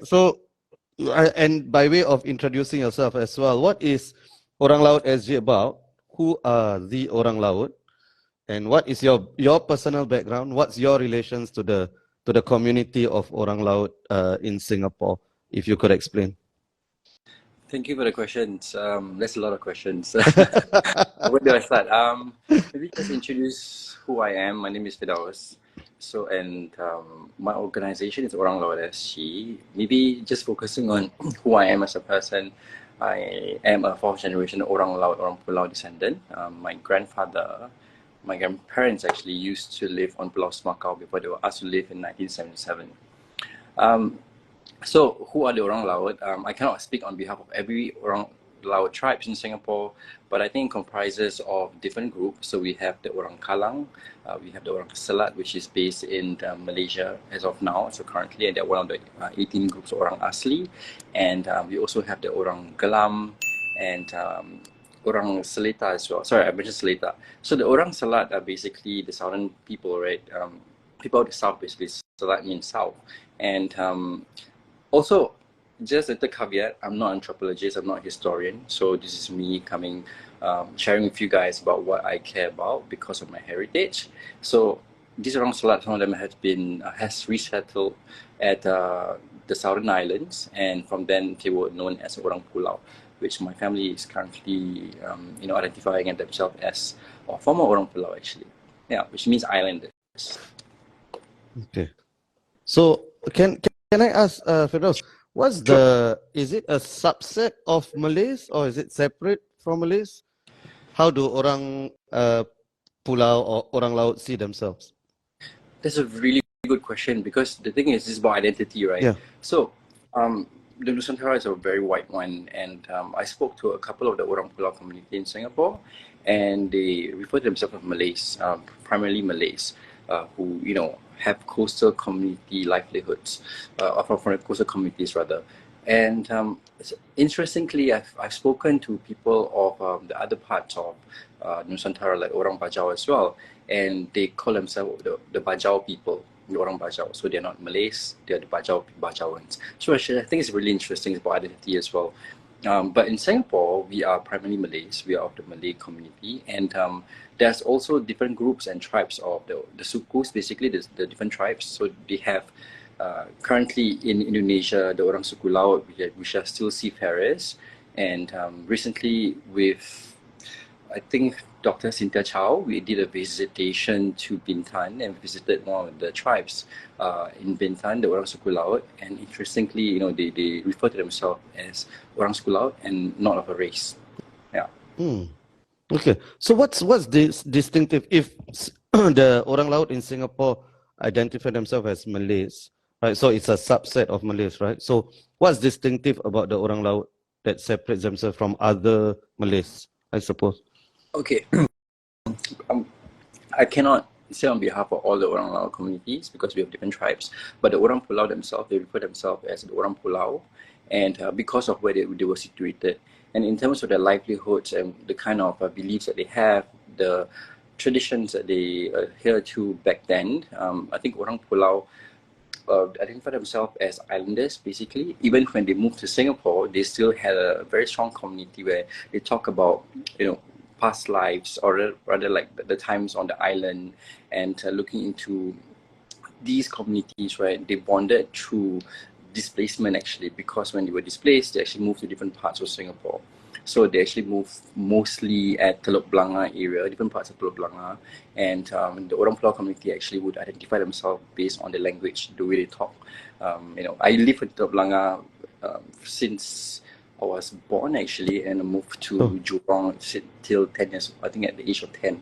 So, and by way of introducing yourself as well, what is Orang Laut SG about? Who are the Orang Laut? And what is your personal background? What's your relations to the community of Orang Laut in Singapore? If you could explain. Thank you for the questions. That's a lot of questions. Where do I start? Maybe just introduce who I am. My name is Firdaus. So, and my organization is Orang Laut SG. Maybe just focusing on who I am as a person. I am a fourth generation Orang Laut, Orang Pulau descendant. My grandparents actually used to live on Pulau Semakau before they were asked to live in 1977. So, who are the Orang Laut? I cannot speak on behalf of every Orang Laut tribes in Singapore, but I think it comprises of different groups. So we have the Orang Kalang, we have the Orang Selat, which is based in Malaysia as of now. So currently, and they're one of the 18 groups of Orang Asli, and we also have the Orang Gelam and Orang Selita as well. Sorry, I mentioned Selita. So the Orang Selat are basically the southern people, right? People of the south, basically. Selat means south, and also, just at the caveat, I'm not an anthropologist, I'm not a historian, so this is me coming, sharing with you guys about what I care about because of my heritage. So these Orang Salat, some of them has resettled at the Southern Islands, and from then they were known as Orang Pulau, which my family is currently, identifying themselves as a former Orang Pulau actually, which means islanders. Okay, so can I ask, Firdaus, is it a subset of Malays or is it separate from Malays? How do Orang Pulau or Orang Laut see themselves? That's a really good question, because the thing is, it's about identity, right? Yeah. So, the Nusantara is a very wide one, and I spoke to a couple of the Orang Pulau community in Singapore, and they refer to themselves as Malays, primarily Malays, who have coastal community livelihoods, from coastal communities rather. And interestingly, I've spoken to people of the other parts of Nusantara, like Orang Bajau as well, and they call themselves the Bajau people, the Orang Bajau. So they're not Malays, they're the Bajauans. So actually, I think it's really interesting. It's about identity as well. But in Singapore, we are primarily Malays. We are of the Malay community, and there's also different groups and tribes of the sukus, basically the different tribes. So they have currently in Indonesia the Orang Suku Laut, which are still seafarers, and recently with I think Dr. Cynthia Chow, we did a visitation to Bintan and visited one of the tribes in Bintan, the Orang Suku Laut, and interestingly, they refer to themselves as Orang Suku Laut and not of a race. Yeah. Okay. So what's this distinctive if the Orang Laut in Singapore identify themselves as Malays, right? So it's a subset of Malays, right? So what's distinctive about the Orang Laut that separates themselves from other Malays, I suppose? Okay. I cannot say on behalf of all the Orang Laut communities because we have different tribes, but the Orang Pulau themselves, they refer themselves as the Orang Pulau, and because of where they were situated. And in terms of their livelihoods and the kind of beliefs that they have, the traditions that they adhere to back then, I think Orang Pulau identify themselves as islanders, basically. Even when they moved to Singapore, they still had a very strong community where they talk about, past lives, or rather like the times on the island, and looking into these communities, right? They bonded through displacement actually, because when they were displaced, they actually moved to different parts of Singapore. So they actually moved mostly at Teluk Blangah area, different parts of Teluk Blangah, and the Orang Pulau community actually would identify themselves based on the language, the way they talk. I live in Teluk Blangah since I was born actually, and I moved to Jurong till 10 years, I think at the age of 10.